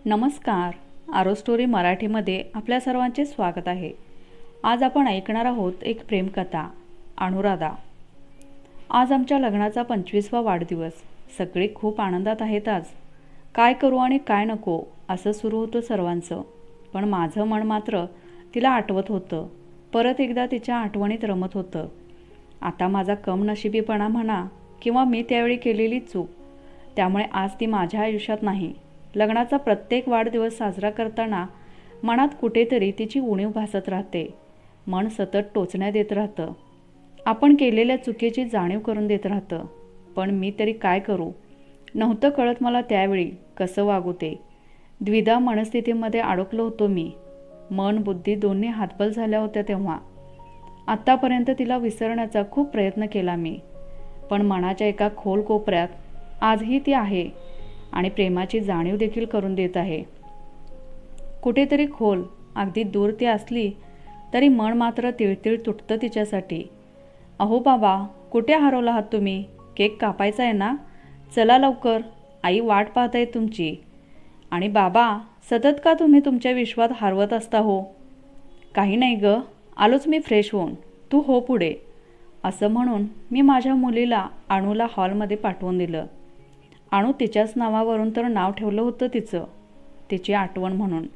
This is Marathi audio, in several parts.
नमस्कार. आरो स्टोरी मराठीमध्ये आपल्या सर्वांचे स्वागत आहे. आज आपण ऐकणार आहोत एक प्रेमकथा, अनुराधा. आज आमच्या लग्नाचा 25वा वाढदिवस. सगळे खूप आनंदात आहेत. आज काय करू आणि काय नको असं सुरू होतं सर्वांचं. पण माझं मन मात्र तिला आठवत होतं. परत एकदा तिच्या आठवणीत रमत होतं. आता माझा कमनशिबीपणा म्हणा किंवा मी त्यावेळी केलेली चूक, त्यामुळे आज ती माझ्या आयुष्यात नाही. लग्नाचा प्रत्येक वाढदिवस साजरा करताना मनात कुठेतरी तिची उणीव भासत राहते. मन सतत टोचण्या देत राहतं. आपण केलेल्या चुकीची जाणीव करून देत राहतं. पण मी तरी काय करू? नव्हतं कळत मला त्यावेळी कसं वागू ते. द्विधा मनस्थितीमध्ये अडकलो होतो मी. मन बुद्धी दोन्ही हातबल झाल्या होत्या तेव्हा. आत्तापर्यंत तिला विसरण्याचा खूप प्रयत्न केला मी. पण मनाच्या एका खोल कोपऱ्यात आजही ती आहे आणि प्रेमाची जाणीव देखील करून देत आहे. कुठेतरी खोल, अगदी दूर ती असली तरी मन मात्र तिळतिळ तुटतं तिच्यासाठी. अहो बाबा, कुठे हरवला आहात तुम्ही? केक कापायचा आहे ना? चला लवकर, आई वाट पाहत आहे तुमची. आणि बाबा, सतत का तुम्ही तुमच्या विश्वात हरवत असता हो? काही नाही ग, आलोच मी फ्रेश होऊन, तू हो पुढे. असं म्हणून मी माझ्या मुलीला अणूला हॉलमध्ये पाठवून दिलं. अणू तिच्याच नावावरून तर नाव ठेवलं होतं तिचं, तिची आठवण म्हणून.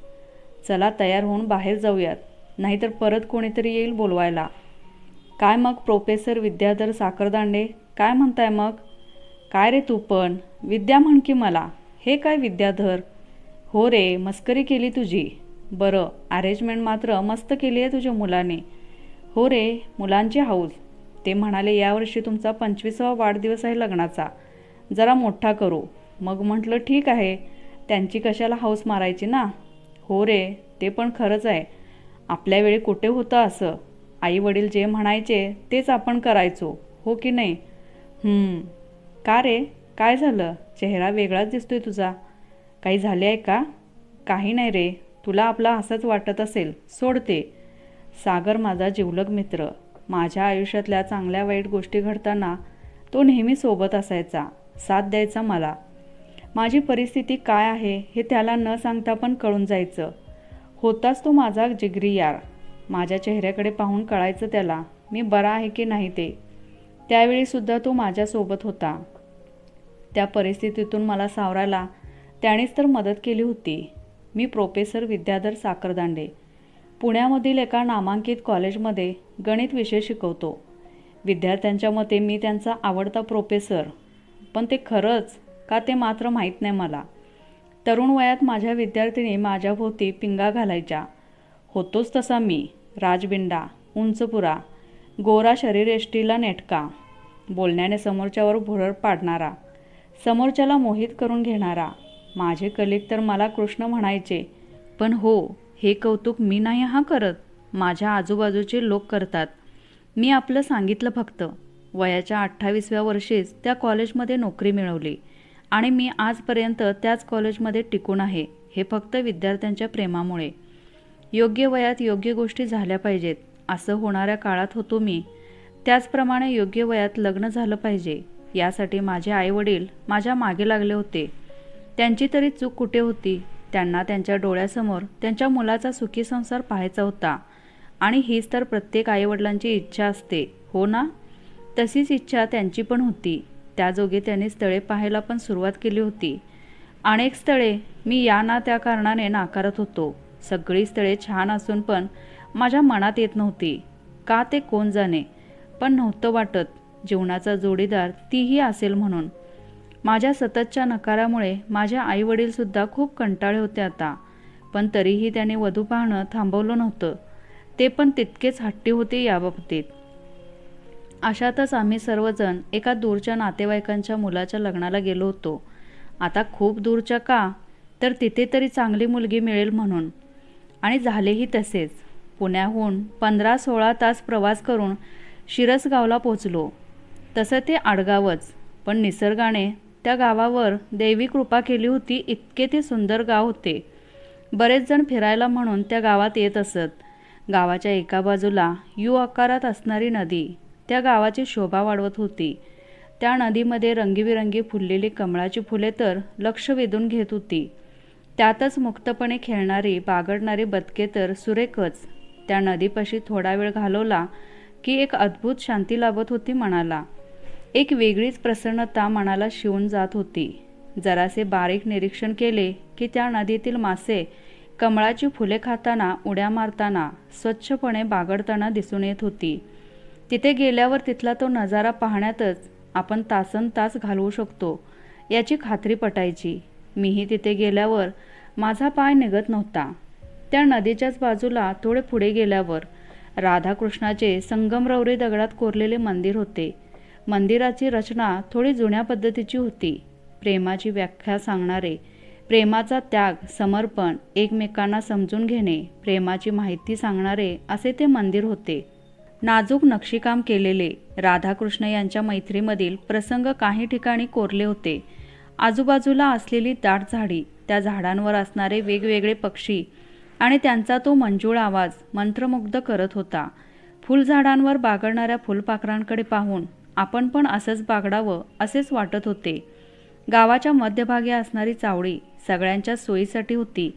चला तयार होऊन बाहेर जाऊयात, नाहीतर परत कोणीतरी येईल बोलवायला. काय मग प्रोफेसर विद्याधर साखरदांडे, काय म्हणताय मग? काय रे तू पण, विद्या म्हण की मला. हे काय विद्याधर? हो रे, मस्करी केली तुझी. बरं, अरेंजमेंट मात्र मस्त केली आहे तुझ्या मुलाने. हो रे, मुलांची हौस. ते म्हणाले यावर्षी तुमचा 25वा वाढदिवस आहे लग्नाचा, जरा मोठा करू. मग म्हटलं ठीक आहे, त्यांची कशाला हौस मारायची ना. हो रे, ते पण खरंच आहे. आपल्या वेळी कुठे होतं असं? आई वडील जे म्हणायचे तेच आपण करायचो, हो की नाही? का रे, काय झालं? चेहरा वेगळाच दिसतोय तुझा. काही झाले आहे का? काही नाही रे, तुला आपला असंच वाटत असेल, सोड ते. सागर माझा जिवलग मित्र. माझ्या आयुष्यातल्या चांगल्या वाईट गोष्टी घडताना तो नेहमी सोबत असायचा, साथ द्यायचा मला. माझी परिस्थिती काय आहे हे त्याला न सांगता पण कळून जायचं. होताच तो माझा जिगरी यार. माझ्या चेहऱ्याकडे पाहून कळायचं त्याला मी बरा आहे की नाही ते. त्यावेळीसुद्धा तो माझ्यासोबत होता. त्या परिस्थितीतून मला सावरायला त्यानेच तर मदत केली होती. मी प्रोफेसर विद्याधर साखरदांडे, पुण्यामधील एका नामांकित कॉलेजमध्ये गणित विषय शिकवतो. विद्यार्थ्यांच्या मते मी त्यांचा आवडता प्रोफेसर, पण ते खरंच का ते मात्र माहीत नाही मला. तरुण वयात माझ्या विद्यार्थिनी माझ्याभोवती पिंगा घालायच्या. होतोच तसा मी, राजबिंडा, उंचपुरा, गोरा शरीरयष्टीला नेटका, बोलण्याने समोरच्यावर भुरळ पाडणारा, समोरच्याला मोहित करून घेणारा. माझे कलिग तर मला कृष्ण म्हणायचे. पण हो, हे कौतुक मी नाही हा करत, माझ्या आजूबाजूचे लोक करतात. मी आपलं सांगितलं फक्त. वयाच्या 28व्या वर्षीच त्या कॉलेजमध्ये नोकरी मिळवली आणि मी आजपर्यंत त्याच कॉलेजमध्ये टिकून आहे. हे फक्त विद्यार्थ्यांच्या प्रेमामुळे. योग्य वयात योग्य गोष्टी झाल्या पाहिजेत असं होणाऱ्या काळात होतो मी. त्याचप्रमाणे योग्य वयात लग्न झालं पाहिजे यासाठी माझे आईवडील माझ्या मागे लागले होते. त्यांची तरी चूक कुठे होती? त्यांना त्यांच्या डोळ्यासमोर त्यांच्या मुलाचा सुखी संसार पाहायचा होता. आणि हीच तर प्रत्येक आईवडिलांची इच्छा असते, हो ना? तशीच इच्छा त्यांची पण होती. त्याजोगे त्यांनी स्थळे पाहायला पण सुरुवात केली होती. अनेक स्थळे मी या ना त्या कारणाने नाकारत होतो. सगळी स्थळे छान असून पण माझ्या मनात येत नव्हती. का ते कोण जाणे, पण नव्हतं वाटत जीवनाचा जोडीदार तीही असेल म्हणून. माझ्या सततच्या नकारामुळे माझ्या आईवडीलसुद्धा खूप कंटाळे होते आता. पण तरीही त्यांनी वधू पाहणं थांबवलं नव्हतं. ते पण तितकेच हट्टी होते याबाबतीत. अशातच आम्ही सर्वजण एका दूरच्या नातेवाईकांच्या मुलाच्या लग्नाला गेलो होतो. आता खूप दूरच्या का, तर तिथे तरी चांगली मुलगी मिळेल म्हणून. आणि झालेही तसेच. पुण्याहून 15-16 तास प्रवास करून शिरसगावला पोचलो. तसं ते आडगावच, पण निसर्गाने त्या गावावर दैवी कृपा केली होती. इतके ते सुंदर गाव होते. बरेच जण फिरायला म्हणून त्या गावात येत असत. गावाच्या एका बाजूला यू आकारात असणारी नदी त्या गावाची शोभा वाढवत होती. त्या नदीमध्ये रंगीबिरंगी फुललेली कमळाची फुले तर लक्ष वेधून घेत होती. त्यातच मुक्तपणे खेळणारी बागडणारी बदके तर सुरेखच. त्या नदीपाशी थोडा वेळ घालवला की एक अद्भुत शांती लाभत होती मनाला. एक वेगळीच प्रसन्नता मनाला शिवून जात होती. जरासे बारीक निरीक्षण केले की त्या नदीतील मासे कमळाची फुले खाताना, उड्या मारताना, स्वच्छपणे बागडताना दिसून येत होती. तिथे गेल्यावर तिथला तो नजारा पाहण्यातच आपण तासनतास घालवू शकतो याची खात्री पटायची. मीही तिथे गेल्यावर माझा पाय निघत नव्हता. त्या नदीच्याच बाजूला थोडे पुढे गेल्यावर राधाकृष्णाचे संगमरवरी दगडात कोरलेले मंदिर होते. मंदिराची रचना थोडी जुन्या पद्धतीची होती. प्रेमाची व्याख्या सांगणारे, प्रेमाचा त्याग, समर्पण, एकमेकांना समजून घेणे, प्रेमाची माहिती सांगणारे असे ते मंदिर होते. नाजूक नक्षीकाम केलेले राधाकृष्ण यांच्या मैत्रीमधील प्रसंग काही ठिकाणी कोरले होते. आजूबाजूला असलेली दाट झाडी, त्या झाडांवर असणारे वेगवेगळे पक्षी आणि त्यांचा तो मंजूळ आवाज मंत्रमुग्ध करत होता. फुलझाडांवर बागडणाऱ्या फुलपाखरांकडे पाहून आपण पण असंच बागडावं असेच वाटत होते. गावाच्या मध्यभागी असणारी चावडी सगळ्यांच्या सोयीसाठी होती.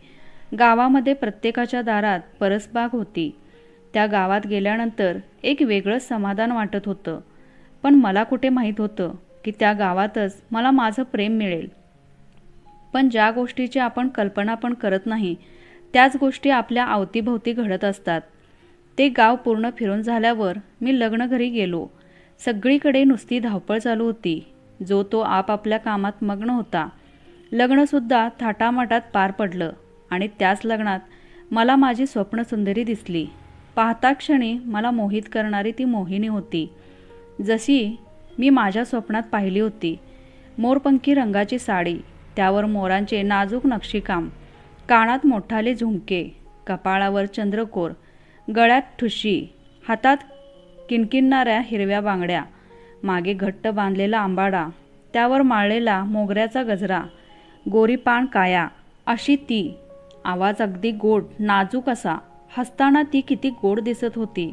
गावामध्ये प्रत्येकाच्या दारात परसबाग होती. त्या गावात गेल्यानंतर एक वेगळंच समाधान वाटत होतं. पण मला कुठे माहीत होतं की त्या गावातच मला माझं प्रेम मिळेल. पण ज्या गोष्टीची आपण कल्पना पण करत नाही त्याच गोष्टी आपल्या अवतीभोवती घडत असतात. ते गाव पूर्ण फिरून झाल्यावर मी लग्नघरी गेलो. सगळीकडे नुसती धावपळ चालू होती. जो तो आपापल्या कामात मग्न होता. लग्नसुद्धा थाटामाटात पार पडलं आणि त्याच लग्नात मला माझी स्वप्नसुंदरी दिसली. पाहता क्षणी मला मोहित करणारी ती मोहिनी होती, जशी मी माझ्या स्वप्नात पाहिली होती. मोरपंखी रंगाची साडी, त्यावर मोरांचे नाजूक नक्षीकाम, कानात मोठाले झुमके, कपाळावर चंद्रकोर, गळ्यात ठुशी, हातात किणकिणणाऱ्या हिरव्या बांगड्या, मागे घट्ट बांधलेला आंबाडा, त्यावर माळलेला मोगऱ्याचा गजरा, गोरीपाण काया अशी ती. आवाज अगदी गोड नाजूक असा. हसताना ती किती गोड दिसत होती.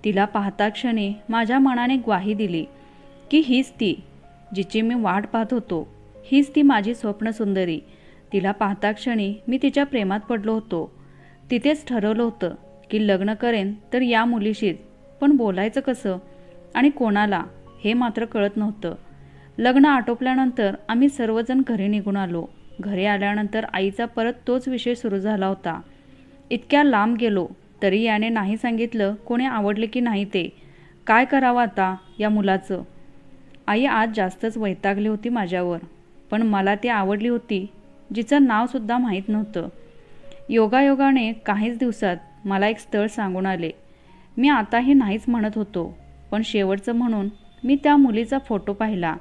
तिला पाहता क्षणी माझ्या मनाने ग्वाही दिली की हीच ती जिची मी वाट पाहत होतो. हीच ती माझी स्वप्नसुंदरी. तिला पाहता क्षणी मी तिच्या प्रेमात पडलो होतो. तिथेच ठरवलं होतं की लग्न करेन तर या मुलीशीच. पण बोलायचं कसं आणि कोणाला हे मात्र कळत नव्हतं. लग्न आटोपल्यानंतर आम्ही सर्वजण घरी निघून आलो. घरी आल्यानंतर आईचा परत तोच विषय सुरू झाला होता. इतक्या लांब गेलो तरी याने नाही सांगितलं कोणी आवडले की नाही ते. काय करावं आता या मुलाचं. आई आज जास्तच वैतागली होती माझ्यावर. पण मला ती आवडली होती जिचं नावसुद्धा माहीत नव्हतं. योगायोगाने काहीच दिवसात मला एक स्थळ सांगून आले. मी आताही नाहीच म्हणत होतो. पण शेवटचं म्हणून मी त्या मुलीचा फोटो पाहिला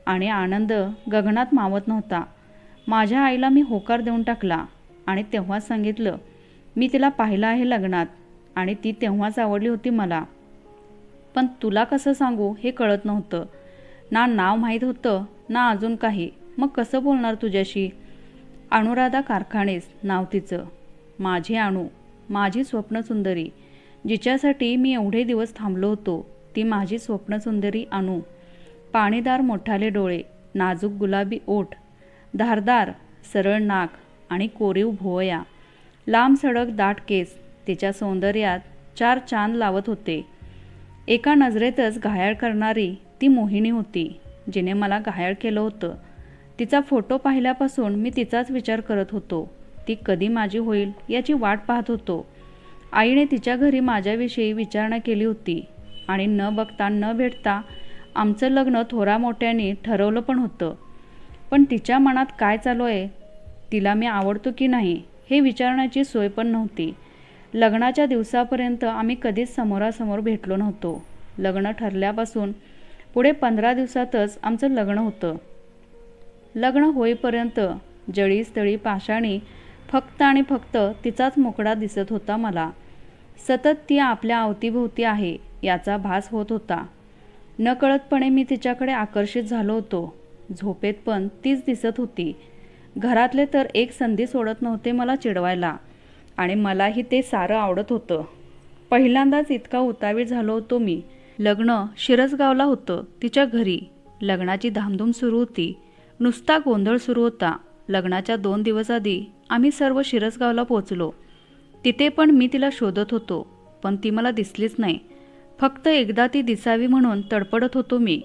आणि आनंद गगनात मावत नव्हता. माझ्या आईला मी होकार देऊन टाकला आणि तेव्हाच सांगितलं मी तिला पाहिलं आहे लग्नात आणि ती तेव्हाच आवडली होती मला. पण तुला कसं सांगू हे कळत नव्हतं. ना नाव माहीत होतं ना अजून काही. मग कसं बोलणार तुझ्याशी. अनुराधा कारखानेस नाव तिचं. माझी अणू, माझी स्वप्नसुंदरी, जिच्यासाठी मी एवढे दिवस थांबलो होतो. ती माझी स्वप्नसुंदरी अणू. पाणीदार मोठाले डोळे, नाजूक गुलाबी ओठ, धारदार सरळ नाक आणि कोरीव भुवया, लांब सडक दाट केस तिच्या सौंदर्यात चार चांद लावत होते. एका नजरेतच घायाळ करणारी ती मोहिनी होती जिने मला घायाळ केलं होतं. तिचा फोटो पाहिल्यापासून मी तिचाच विचार करत होतो. ती कधी माझी होईल याची वाट पाहत होतो. आईने तिच्या घरी माझ्याविषयी विचारणा केली होती आणि न बघता न भेटता आमचं लग्न थोरा मोठ्याने ठरवलं पण होतं. पण तिच्या मनात काय चालू आहे, तिला मी आवडतो की नाही हे विचारण्याची सोय पण नव्हती. लग्नाच्या दिवसापर्यंत आम्ही कधीच समोरासमोर भेटलो नव्हतो. लग्न ठरल्यापासून पुढे 15 दिवसातच आमचं लग्न होतं. लग्न होईपर्यंत जळीस्थळी पाषाणी फक्त आणि फक्त तिचाच मुखडा दिसत होता मला. सतत ती आपल्या अवतीभोवती आहे याचा भास होत होता. नकळतपणे मी तिच्याकडे आकर्षित झालो होतो. झोपेत पण तीच दिसत होती. घरातले तर एक संधी सोडत नव्हते मला चिडवायला आणि मलाही ते सारं आवडत होतं. पहिल्यांदाच इतका उतावीळ झालो होतो मी. लग्न शिरसगावला होतं तिच्या घरी. लग्नाची धामधूम सुरू होती. नुसता गोंधळ सुरू होता. लग्नाच्या 2 दिवस आधी आम्ही सर्व शिरसगावला पोचलो. तिथे पण मी तिला शोधत होतो, पण ती मला दिसलीच नाही. फक्त एकदा ती दिसावी म्हणून तडपडत होतो मी,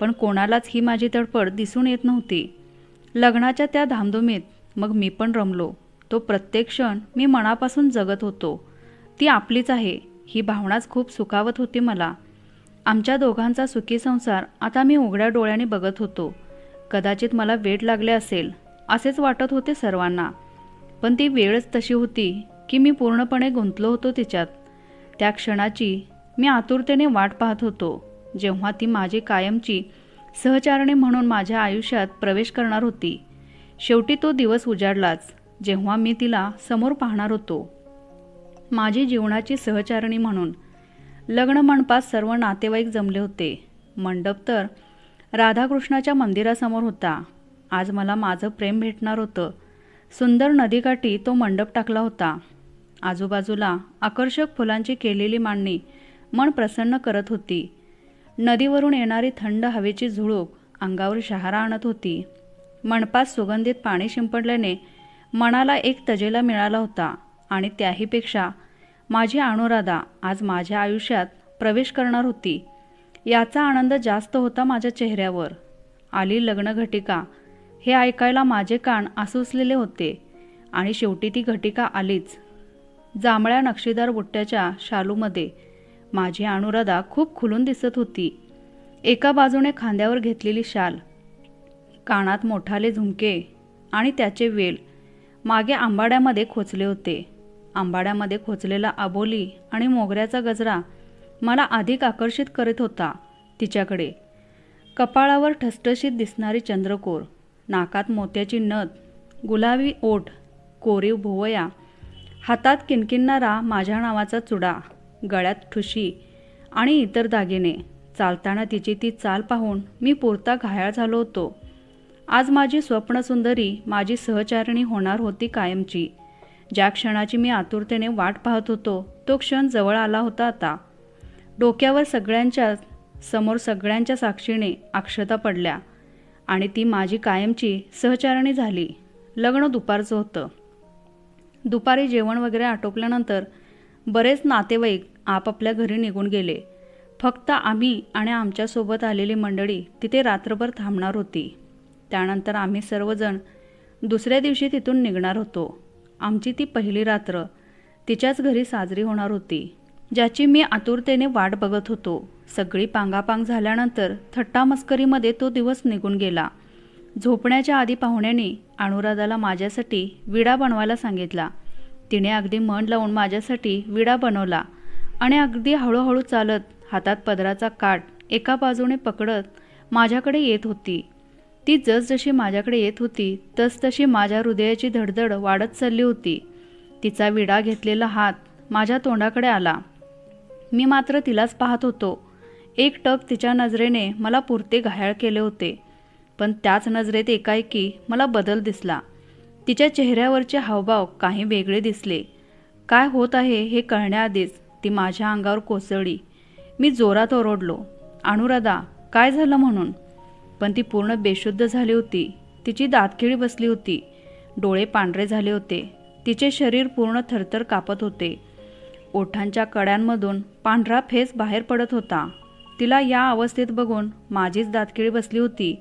पण कोणालाच ही माझी तडपड दिसून येत नव्हती. लग्नाच्या त्या धामधुमीत मग मी पण रमलो. तो प्रत्येक क्षण मी मनापासून जगत होतो. ती आपलीच आहे ही भावनाच खूप सुखावत होती मला. आमच्या दोघांचा सुखी संसार आता मी उघड्या डोळ्याने बघत होतो. कदाचित मला वेड लागले असेल असेच वाटत होते सर्वांना, पण ती वेळच तशी होती की मी पूर्णपणे गुंतलो होतो तिच्यात. त्या क्षणाची मी आतुरतेने वाट पाहत होतो, जेव्हा ती माझी कायमची सहचारिणी म्हणून माझ्या आयुष्यात प्रवेश करणार होती. शेवटी तो दिवस उजाडलाच, जेव्हा मी तिला समोर पाहणार होतो, माझी जीवनाची सहचारिणी म्हणून. लग्न मंडपात सर्व नातेवाईक जमले होते. मंडप तर राधाकृष्णाच्या मंदिरासमोर होता. आज मला माझं प्रेम भेटणार होतं. सुंदर नदीकाठी तो मंडप टाकला होता. आजूबाजूला आकर्षक फुलांची केलेली मांडणी मन प्रसन्न करत होती. नदीवरून येणारी थंड हवेची झुळूक अंगावर शहारा आणत होती. मंडपात सुगंधित पाणी शिंपडल्याने मनाला एक तजेला मिळाला होता. आणि त्याहीपेक्षा माझी अनुराधा आज माझ्या आयुष्यात प्रवेश करणार होती याचा आनंद जास्त होता माझ्या चेहऱ्यावर. आली लग्न घटिका हे ऐकायला माझे कान आसुसलेले होते. आणि शेवटी ती घटिका आलीच. जांभळ्या नक्षीदार बुट्ट्याच्या शालूमध्ये माझी अनुराधा खूप खुलून दिसत होती. एका बाजूने खांद्यावर घेतलेली शाल, कानात मोठाले झुमके आणि त्याचे वेल मागे आंबाड्यामध्ये खोचले होते. आंबाड्यामध्ये खोचलेला अबोली आणि मोगऱ्याचा गजरा मला अधिक आकर्षित करीत होता तिच्याकडे. कपाळावर ठसठशीत दिसणारी चंद्रकोर, नाकात मोत्याची नथ, गुलाबी ओठ, कोरीव भुवया, हातात किणकिणणारा माझ्या नावाचा चुडा, गळ्यात ठुशी आणि इतर दागिने. चालताना तिची ती चाल पाहून मी पुरता घायाळ झालो होतो. आज माझी स्वप्नसुंदरी माझी सहचारिणी होणार होती कायमची. ज्या क्षणाची मी आतुरतेने वाट पाहत होतो तो क्षण जवळ आला होता आता. डोक्यावर सगळ्यांच्या समोर सगळ्यांच्या साक्षीने अक्षता पडल्या आणि ती माझी कायमची सहचारिणी झाली. लग्न दुपारचं होतं. दुपारी जेवण वगैरे आटोपल्यानंतर बरेच नातेवाईक आपापल्या घरी निघून गेले. फक्त आम्ही आणि आमच्यासोबत आलेली मंडळी तिथे रात्रभर थांबणार होती. त्यानंतर आम्ही सर्वजण दुसऱ्या दिवशी तिथून निघणार होतो. आमची ती पहिली रात्र तिच्याच घरी साजरी होणार होती, ज्याची मी आतुरतेने वाट बघत होतो. सगळी पांगापांग झाल्यानंतर थट्टामस्करीमध्ये तो दिवस निघून गेला. झोपण्याच्या आधी पाहुण्यांनी अनुराधाला माझ्यासाठी विडा बनवायला सांगितला. तिने अगदी मन लावून माझ्यासाठी विडा बनवला आणि अगदी हळूहळू चालत हातात पदराचा काठ एका बाजूने पकडत माझ्याकडे येत होती. ती जसजशी माझ्याकडे येत होती तसतशी माझ्या हृदयाची धडधड वाढत चालली होती. तिचा विडा घेतलेला हात माझ्या तोंडाकडे आला. मी मात्र तिलाच पाहत होतो. एक टक तिच्या नजरेने मला पुरते घायाळ केले होते, पण त्याच नजरेत एकाएकी मला बदल दिसला. तिच्या चेहऱ्यावरचे हावभाव काही वेगळे दिसले. काय होत आहे हे कळण्याआधीच ती माझ्या अंगावर कोसळली. मी जोरात ओरडलो, अनुराधा काय झालं म्हणून. पण ती पूर्ण बेशुद्ध झाली होती. तिची दातखिळी बसली होती. डोळे पांढरे झाले होते. तिचे शरीर पूर्ण थरथर कापत होते. ओठांच्या कड्यांमधून पांढरा फेस बाहेर पडत होता. तिला या अवस्थेत बघून माझीच दातखिळी बसली होती.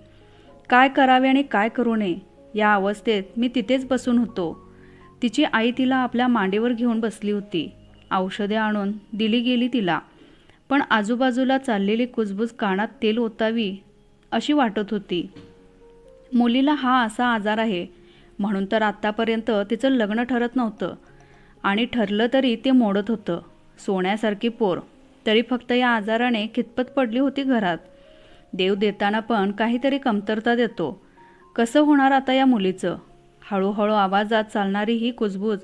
काय करावे आणि काय करू नये या अवस्थेत मी तिथेच बसून होतो. तिची आई तिला आपल्या मांडीवर घेऊन बसली होती. औषधे आणून दिली गेली तिला, पण आजूबाजूला चाललेली कुजबूज कानात तेल ओतावी अशी वाटत होती. मुलीला हा असा आजार आहे म्हणून तर आत्तापर्यंत तिचं लग्न ठरत नव्हतं, आणि ठरलं तरी ते मोडत होतं. सोन्यासारखी पोर तरी फक्त या आजाराने खितपत पडली होती घरात. देव देताना पण काहीतरी कमतरता देतो. कसं होणार आता या मुलीचं. हळूहळू आवाजात चालणारी ही कुजबूज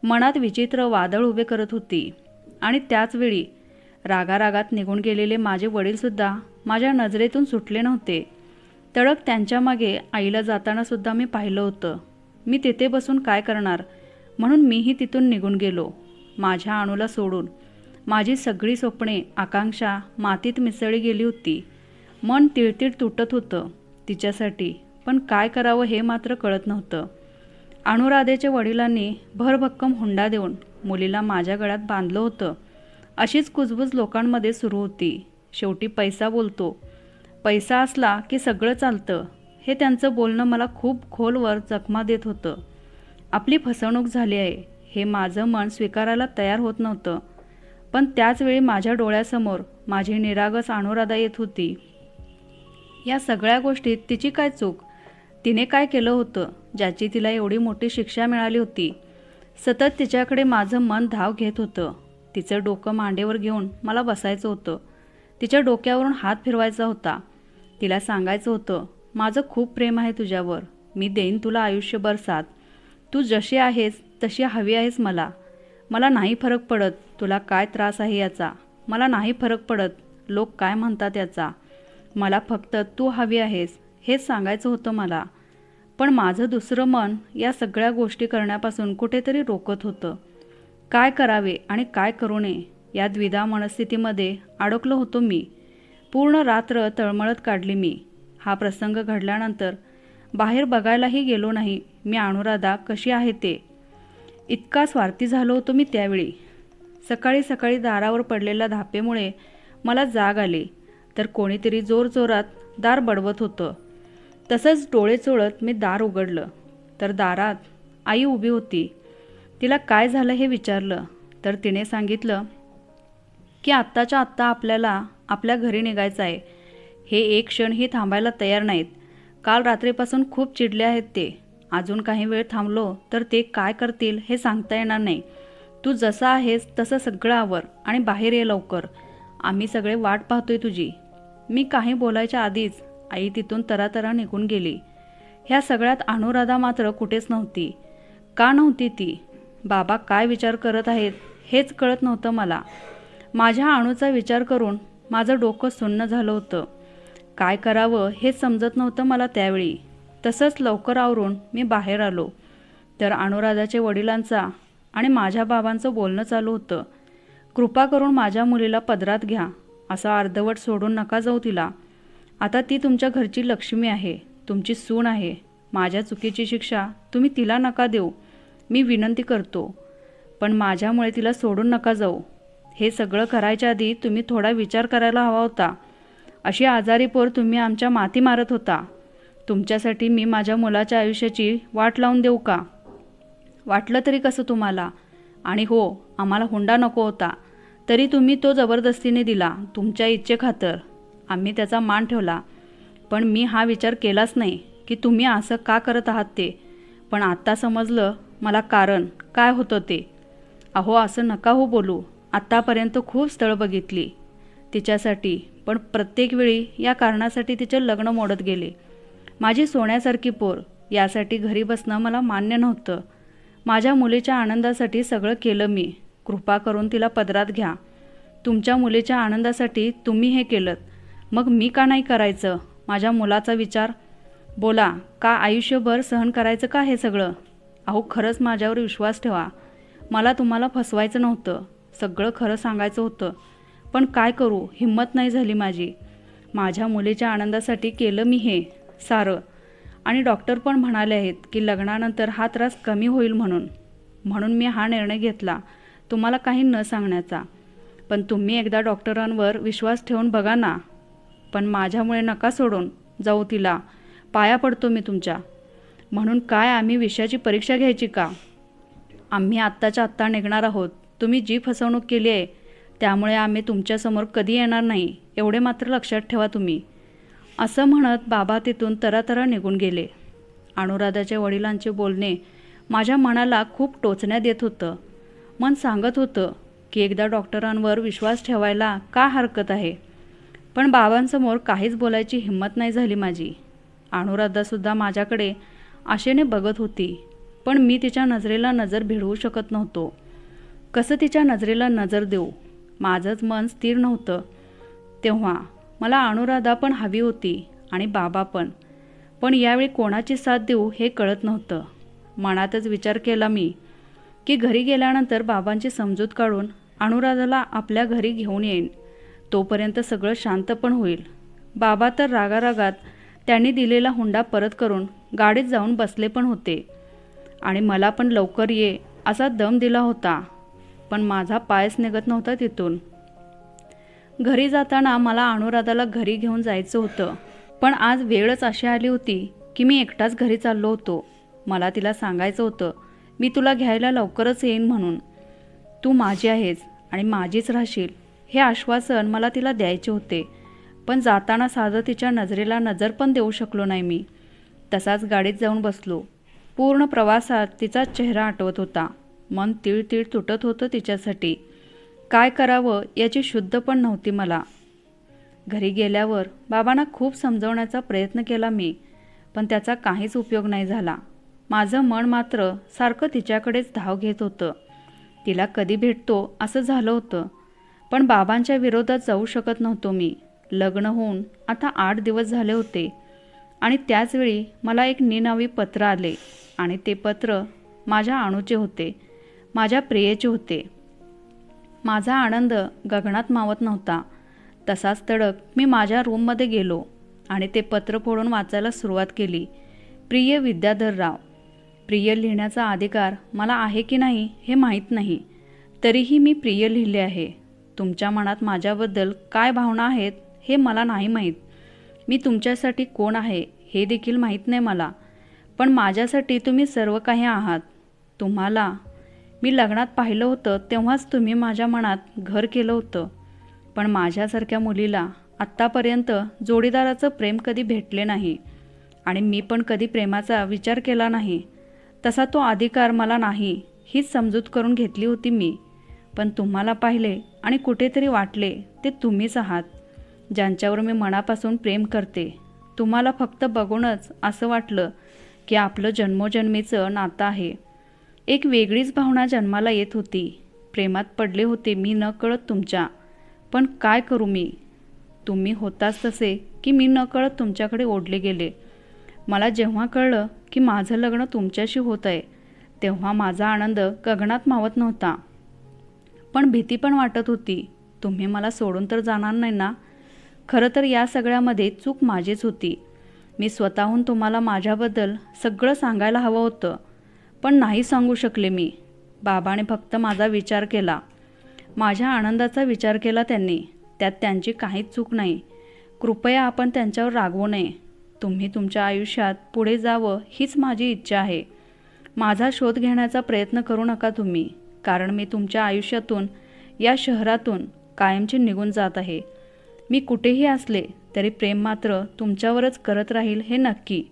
मनात विचित्र वादळ उभे करत होती. आणि त्याचवेळी रागारागात निघून गेलेले माझे वडीलसुद्धा माझ्या नजरेतून सुटले नव्हते. तडक त्यांच्या मागे आईला जाताना सुद्धा मी पाहिलं होतं. मी तिथे बसून काय करणार म्हणून मीही तिथून निघून गेलो. माझ्या अणूला सोडून माझी सगळी स्वप्ने आकांक्षा मातीत मिसळली गेली होती. मन तिळतिळ तुटत होतं तिच्यासाठी, पण काय करावं हे मात्र कळत नव्हतं. अनुराधेच्या वडिलांनी भरभक्कम हुंडा देऊन मुलीला माझ्या गळ्यात बांधलं होतं. अशीच कुजबूज लोकांमध्ये सुरू होती. शेवटी पैसा बोलतो, पैसा असला की सगळं चालतं, हे त्यांचं बोलणं मला खूप खोलवर जखमा देत होतं. आपली फसवणूक झाली आहे हे माझं मन स्वीकारायला तयार होत नव्हतं. पण त्याचवेळी माझ्या डोळ्यासमोर माझी निरागस अनुराधा येत होती. या सगळ्या गोष्टीत तिची काय चूक? तिने काय केलं होतं ज्याची तिला एवढी मोठी शिक्षा मिळाली होती? सतत तिच्याकडे माझं मन धाव घेत होतं. तिचं डोकं मांडीवर घेऊन मला बसायचं होतं. तिच्या डोक्यावरून हात फिरवायचा होता. तिला सांगायचं होतं, माझं खूप प्रेम आहे तुझ्यावर, मी देईन तुला आयुष्यभर साथ, तू जशी आहेस तशी हवी आहेस मला. मला नाही फरक पडत तुला काय त्रास आहे याचा, मला नाही फरक पडत लोक काय म्हणतात याचा, मला फक्त तू हवी आहेस हेच सांगायचं होतं मला. पण माझं दुसरं मन या सगळ्या गोष्टी करण्यापासून कुठेतरी रोखत होतं. काय करावे आणि काय करू नये या द्विधा मनस्थितीमध्ये अडकलो होतो मी. पूर्ण रात्र तळमळत काढली मी. हा प्रसंग घडल्यानंतर बाहेर बघायलाही गेलो नाही मी अनुराधा कशी आहे ते. इतका स्वार्थी झालो होतो मी त्यावेळी. सकाळी सकाळी दारावर पडलेल्या धापेमुळे मला जाग आली तर कोणीतरी जोरजोरात दार बडवत होतं. तसंच डोळे चोळत मी दार उघडलं तर दारात आई उभी होती. तिला काय झालं हे विचारलं तर तिने सांगितलं की आत्ताच्या आत्ता आपल्याला आपल्या घरी निघायचं आहे. हे एक क्षणही थांबायला तयार नाहीत. काल रात्रीपासून खूप चिडले आहेत ते. अजून काही वेळ थांबलो तर ते काय करतील हे सांगता येणार नाही. तू जसा आहेस तसं सगळं आवर आणि बाहेर ये लवकर. आम्ही सगळे वाट पाहतोय तुझी. मी काही बोलायच्या आधीच आई तिथून तरातरा निघून गेली. ह्या सगळ्यात अनुराधा मात्र कुठेच नव्हती. का नव्हती ती? बाबा काय विचार करत आहेत हेच कळत नव्हतं मला. माझ्या अणूचा विचार करून माझं डोकं सुन्न झालं होतं. काय करावं हेच समजत नव्हतं मला त्यावेळी. तसंच लवकर आवरून मी बाहेर आलो तर अनुराधाच्या वडिलांचा आणि माझ्या बाबांचं बोलणं चालू होतं. कृपा करून माझ्या मुलीला पदरात घ्या, असं अर्धवट सोडून नका जाऊ तिला. आता ती तुमच्या घरची लक्ष्मी आहे, तुमची सून आहे. माझ्या चुकीची शिक्षा तुम्ही तिला नका देऊ, मी विनंती करतो. पण माझ्यामुळे तिला सोडून नका जाऊ. हे सगळं करायच्या आधी तुम्ही थोडा विचार करायला हवा होता. अशी आजारीपोर तुम्ही आमच्या माती मारत होता. तुमच्यासाठी मी माझ्या मुलाच्या आयुष्याची वाट लावून देऊ का? वाटलं तरी कसं तुम्हाला? आणि हो, आम्हाला हुंडा नको होता तरी तुम्ही तो जबरदस्तीने दिला तुमच्या इच्छेखातर. आम्ही त्याचा मान ठेवला. पण मी हा विचार केलाच नाही की तुम्ही असं का करत आहात ते. पण आत्ता समजलं मला कारण काय होतं ते. अहो असं नका हो बोलू. आत्तापर्यंत खूप स्थळं बघितली तिच्यासाठी, पण प्रत्येक वेळी या कारणासाठी तिचे लग्न मोडत गेले. माझी सोन्यासारखी पोर यासाठी घरी बसणं मला मान्य नव्हतं. माझ्या मुलीच्या आनंदासाठी सगळं केलं मी. कृपा करून तिला पदरात घ्या. तुमच्या मुलीच्या आनंदासाठी तुम्ही हे केलं, मग मी का नाही करायचं? माझ्या मुलाचा विचार बोला. का आयुष्यभर सहन करायचं का हे सगळं? अहो खरंच माझ्यावर विश्वास ठेवा. मला तुम्हाला फसवायचं नव्हतं, सगळं खरं सांगायचं होतं. पण काय करू, हिंमत नाही झाली माझी. माझ्या मुलीच्या आनंदासाठी केलं मी हे सारं. आणि डॉक्टर पण म्हणाले आहेत की लग्नानंतर हा त्रास कमी होईल म्हणून मी हा निर्णय घेतला तुम्हाला काही न सांगण्याचा. पण तुम्ही एकदा डॉक्टरांवर विश्वास ठेवून बघा ना. पण माझ्यामुळे नका सोडून जाऊ तिला. पाया पडतो मी तुमच्या. म्हणून काय आम्ही विषयाची परीक्षा घ्यायची का? आम्ही आत्ताच्या आत्ता निघणार आहोत. तुम्ही जी फसवणूक केली आहे त्यामुळे आम्ही तुमच्यासमोर कधी येणार नाही, एवढे मात्र लक्षात ठेवा तुम्ही. असं म्हणत बाबा तिथून तरातरा निघून गेले. अनुराधाच्या वडिलांचे बोलणे माझ्या मनाला खूप टोचण्यात येत होतं. मन सांगत होतं की एकदा डॉक्टरांवर विश्वास ठेवायला का हरकत आहे. पण बाबांसमोर काहीच बोलायची हिंमत नाही झाली माझी. अनुराधासुद्धा माझ्याकडे आशेने बघत होती, पण मी तिच्या नजरेला नजर भिडवू शकत नव्हतो. कसं तिच्या नजरेला नजर देऊ? माझंच मन स्थिर नव्हतं. तेव्हा मला अनुराधा पण हवी होती आणि बाबा पण. पण यावेळी कोणाची साथ देऊ हे कळत नव्हतं. मनातच विचार केला मी की घरी गेल्यानंतर बाबांची समजूत काढून अनुराधाला आपल्या घरी घेऊन येईन. तोपर्यंत सगळं शांत पण होईल. बाबा तर रागारागात त्यांनी दिलेला हुंडा परत करून गाडीत जाऊन बसले पण होते. आणि मला पण लवकर ये असा दम दिला होता, पण माझा पायच निघत नव्हता तिथून. घरी जाताना मला अनुराधाला घरी घेऊन जायचं होतं, पण आज वेळच अशी आली होती की मी एकटाच घरी चाललो होतो. मला तिला सांगायचं होतं मी तुला घ्यायला लवकरच येईन म्हणून. तू माझी आहेस आणि माझीच राहशील हे आश्वासन मला तिला द्यायचे होते, पण जाताना साधं तिच्या नजरेला नजर पण देऊ शकलो नाही मी. तसाच गाडीत जाऊन बसलो. पूर्ण प्रवासात तिचा चेहरा आठवत होता. मन तीळ तुटत होतं तिच्यासाठी. काय करावं याची शुद्ध पण नव्हती मला. घरी गेल्यावर बाबांना खूप समजवण्याचा प्रयत्न केला मी, पण त्याचा काहीच उपयोग नाही झाला. माझं मन मात्र सारखं तिच्याकडेच धाव घेत होतं. तिला कधी भेटतो असं झालं होतं, पण बाबांच्या विरोधात जाऊ शकत नव्हतो मी. लग्न होऊन आता 8 दिवस झाले होते आणि त्याचवेळी मला एक निनावी पत्र आले आणि ते पत्र माझ्या अणूचे होते, माझ्या प्रियेचे होते. माझा आनंद गगनात मावत नव्हता. तसाच तडक मी माझ्या रूममध्ये गेलो आणि ते पत्र फोडून वाचायला सुरुवात केली. प्रिय विद्याधरराव, प्रिय लिहिण्याचा अधिकार मला आहे की नाही हे माहीत नाही, तरीही मी प्रिय लिहिले आहे. तुमच्या मनात माझ्याबद्दल काय भावना आहेत हे मला नाही माहीत. मी तुमच्यासाठी कोण आहे हे देखील माहीत नाही मला, पण माझ्यासाठी तुम्ही सर्व काही आहात. तुम्हाला मी लग्नात पाहिलं होतं तेव्हाच तुम्ही माझ्या मनात घर केलं होतं, पण माझ्यासारख्या मुलीला आत्तापर्यंत जोडीदाराचं प्रेम कधी भेटले नाही आणि मी पण कधी प्रेमाचा विचार केला नाही. तसा तो अधिकार मला नाही हीच समजूत करून घेतली होती मी. पण तुम्हाला पाहिले आणि कुठेतरी वाटले ते तुम्हीच आहात, ज्यांच्यावर मी मनापासून प्रेम करते. तुम्हाला फक्त बघूनच असं वाटलं की आपलं जन्मोजन्मीचं नातं आहे. एक वेगळीच भावना जन्माला येत होती. प्रेमात पडले होते मी नकळत तुमच्या. पण काय करू मी? तुम्ही होताच तसे की मी नकळत तुमच्याकडे ओढले गेले. मला जेव्हा कळलं की माझं लग्न तुमच्याशी होत आहे, तेव्हा माझा आनंद गगनात मावत नव्हता. पण भीती पण वाटत होती, तुम्ही मला सोडून तर जाणार नाही ना? खरं तर या सगळ्यामध्ये चूक माझीच होती. मी स्वतःहून तुम्हाला माझ्याबद्दल सगळं सांगायला हवं होतं, पण नाही सांगू शकले मी. बाबाने फक्त माझा विचार केला, माझ्या आनंदाचा विचार केला त्यांनी. त्यात त्यांची काहीच चूक नाही. कृपया आपण त्यांच्यावर रागवू नये. तुम्ही तुमच्या आयुष्यात पुढे जावं हीच माझी इच्छा आहे. माझा शोध घेण्याचा प्रयत्न करू नका तुम्ही, कारण मी तुमच्या आयुष्यातून, या शहरातून कायमची निघून जात आहे. मी कुठेही असले तरी प्रेम मात्र तुमच्यावरच करत राहील हे नक्की.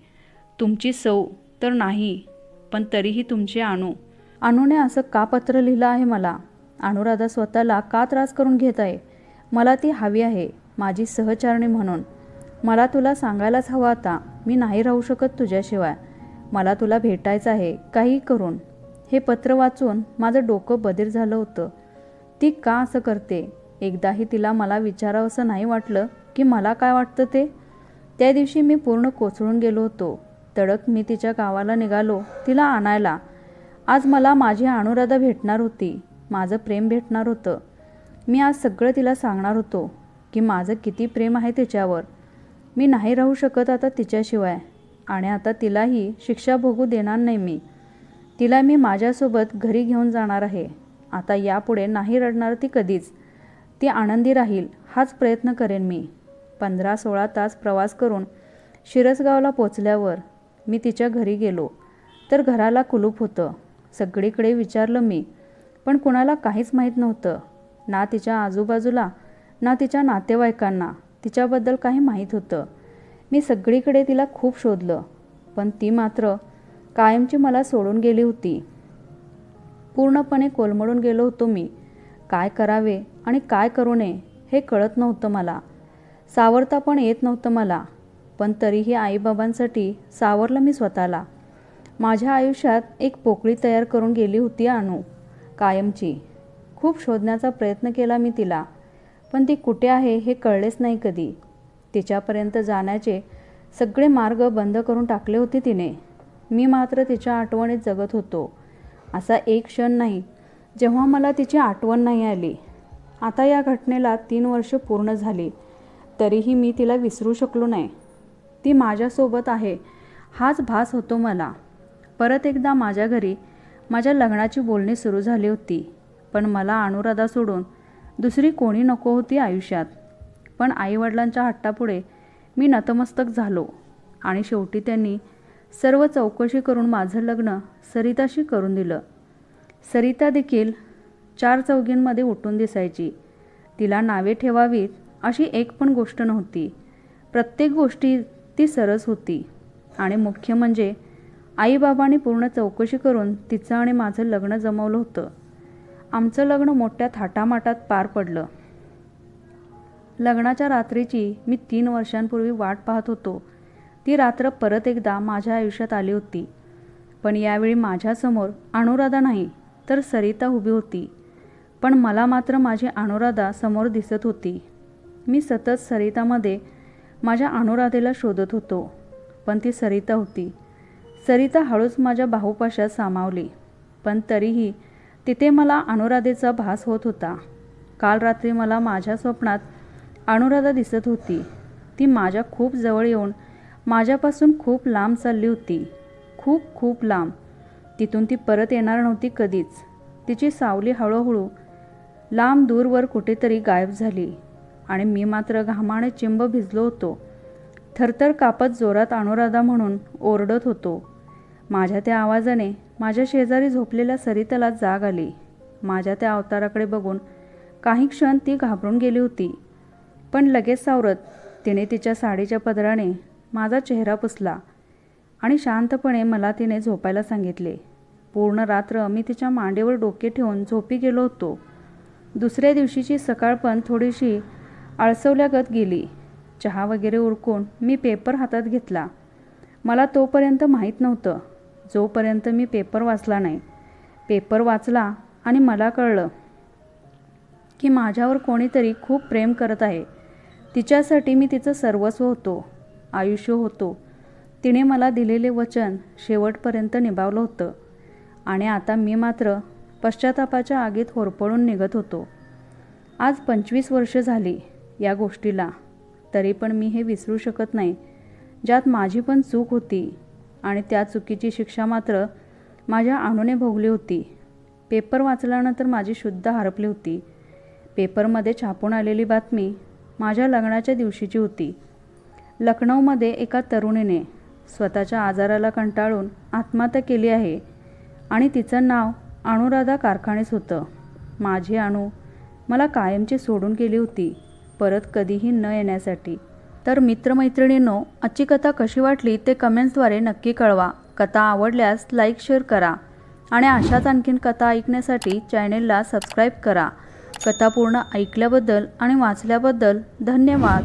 तुमची सौ तर नाही, पण तरीही तुमची अणूने असं का पत्र लिहिलं आहे मला? अनुराधा स्वतःला का त्रास करून घेत आहे? मला ती हवी आहे, माझी सहचारणी म्हणून. मला तुला सांगायलाच हवं आता, मी नाही राहू शकत तुझ्याशिवाय. मला तुला भेटायचं आहे काही करून. हे पत्र वाचून माझं डोकं बधीर झालं होतं. ती का असं करते? एकदाही तिला मला विचारावंसं नाही वाटलं की मला काय वाटतं ते. त्या दिवशी मी पूर्ण कोसळून गेलो होतो. तडक मी तिच्या गावाला निघालो तिला आणायला. आज मला माझी अनुराधा भेटणार होती, माझं प्रेम भेटणार होतं. मी आज सगळं तिला सांगणार होतो की माझं किती प्रेम आहे तिच्यावर. मी नाही राहू शकत आता तिच्याशिवाय, आणि आता तिलाही शिक्षा भोगू देणार नाही मी. तिला मी माझ्यासोबत घरी घेऊन जाणार आहे. आता यापुढे नाही रडणार ती कधीच. ती आनंदी राहील हाच प्रयत्न करेन मी. 15-16 तास प्रवास करून शिरसगावला पोचल्यावर मी तिच्या घरी गेलो तर घराला कुलूप होतं. सगळीकडे विचारलं मी, पण कुणाला काहीच माहीत नव्हतं. ना तिच्या आजूबाजूला ना तिच्या नातेवाईकांना तिच्याबद्दल काही माहीत होतं. मी सगळीकडे तिला खूप शोधलं, पण ती मात्र कायमची मला सोडून गेली होती. पूर्णपणे कोलमडून गेलो होतो मी. काय करावे आणि काय करू नये हे कळत नव्हतं मला. सावरता पण येत नव्हतं मला, पण तरीही आईबाबांसाठी सावरलं मी स्वतःला. माझ्या आयुष्यात एक पोकळी तयार करून गेली होती अणू, कायमची. खूप शोधण्याचा प्रयत्न केला मी तिला, पण ती कुठे आहे हे कळलेच नाही कधी. तिच्यापर्यंत जाण्याचे सगळे मार्ग बंद करून टाकले होते तिने. मी मात्र तिच्या आठवणीत जगत होतो. असा एक क्षण नाही जेव्हा मला तिची आठवण नाही आली. आता या घटनेला 3 वर्ष पूर्ण झाली, तरीही मी तिला विसरू शकलो नाही. ती माझ्यासोबत आहे हाच भास होतो मला, परत एकदा माझ्या घरी माझ्या लग्नाची बोलणी सुरू झाली होती. पण मला अनुराधा सोडून दुसरी कोणी नको होती आयुष्यात. पण आईवडिलांच्या हट्टापुढे मी नतमस्तक झालो आणि शेवटी त्यांनी सर्व चौकशी करून माझं लग्न सरिताशी करून दिलं. सरिता देखील 4 चौघींमध्ये उठून दिसायची. तिला नावे ठेवावीत अशी एक पण गोष्ट नव्हती. प्रत्येक गोष्टी ती सरस होती आणि मुख्य म्हणजे आईबाबांनी पूर्ण चौकशी करून तिचं आणि माझं लग्न जमवलं होतं. आमचं लग्न मोठ्या थाटामाटात पार पडलं. लग्नाच्या रात्रीची मी 3 वर्षांपूर्वी वाट पाहत होतो. ती रात्र परत एकदा माझ्या आयुष्यात आली होती. पण यावेळी माझ्यासमोर अनुराधा नाही तर सरिता उभी होती. पण मला मात्र माझी अनुराधा समोर दिसत होती. मी सतत सरितामध्ये माझ्या अनुराधेला शोधत होतो, पण ती सरिता होती. सरिता हळूच माझ्या बाहुपाशात सामावली, पण तरीही तिथे मला अनुराधेचा भास होत होता. काल रात्री मला माझ्या स्वप्नात अनुराधा दिसत होती. ती माझ्या खूप जवळ येऊन माझ्यापासून खूप लांब चालली होती. खूप खूप लांब. तिथून ती परत येणार नव्हती कधीच. तिची सावली हळूहळू लांब दूरवर कुठेतरी गायब झाली आणि मी मात्र घामाने चिंब भिजलो होतो. थरथर कापत जोरात अनुराधा म्हणून ओरडत होतो. माझ्या त्या आवाजाने माझ्या शेजारी झोपलेल्या सरिताला जाग आली. माझ्या त्या अवताराकडे बघून काही क्षण ती घाबरून गेली होती, पण लगेच सावरत तिने तिच्या साडीच्या पदराने माझा चेहरा पुसला आणि शांतपणे मला तिने झोपायला सांगितले. पूर्ण रात्र मी तिच्या मांडीवर डोके ठेवून झोपी गेलो होतो. दुसऱ्या दिवशीची सकाळ पण थोडीशी आळसवल्यागत गेली. चहा वगैरे उरकून मी पेपर हातात घेतला. मला तोपर्यंत माहीत नव्हतं, जोपर्यंत मी पेपर वाचला नाही. पेपर वाचला आणि मला कळलं की माझ्यावर कोणीतरी खूप प्रेम करत आहे. तिच्यासाठी मी तिचं सर्वस्व होतो, आयुष्य होतो. तिने मला दिलेले वचन शेवटपर्यंत निभावलं होतं आणि आता मी मात्र पश्चातापाच्या आगीत होरपळून निघत होतो. आज 25 वर्ष झाली या गोष्टीला, तरी पण मी हे विसरू शकत नाही, ज्यात माझी पण चूक होती आणि त्या चुकीची शिक्षा मात्र माझ्या अनुने भोगली होती. पेपर वाचल्यानंतर माझी शुद्ध हरपली होती. पेपरमध्ये छापून आलेली बातमी माझ्या लग्नाच्या दिवशीची होती. लखनौमध्ये एका तरुणीने स्वतःच्या आजाराला कंटाळून आत्महत्या केली आहे आणि तिचं नाव अनुराधा कारखानीस होतं. माझी अनु मला कायमची सोडून गेली होती, परत कधीही न येण्यासाठी. तर मित्रमैत्रिणींनो, आजची कथा कशी वाटली ते कमेंट्सद्वारे नक्की कळवा. कथा आवडल्यास लाईक शेअर करा आणि अशाच आणखीन कथा ऐकण्यासाठी चॅनेलला सबस्क्राईब करा. कथा पूर्ण ऐकल्याबद्दल आणि वाचल्याबद्दल धन्यवाद.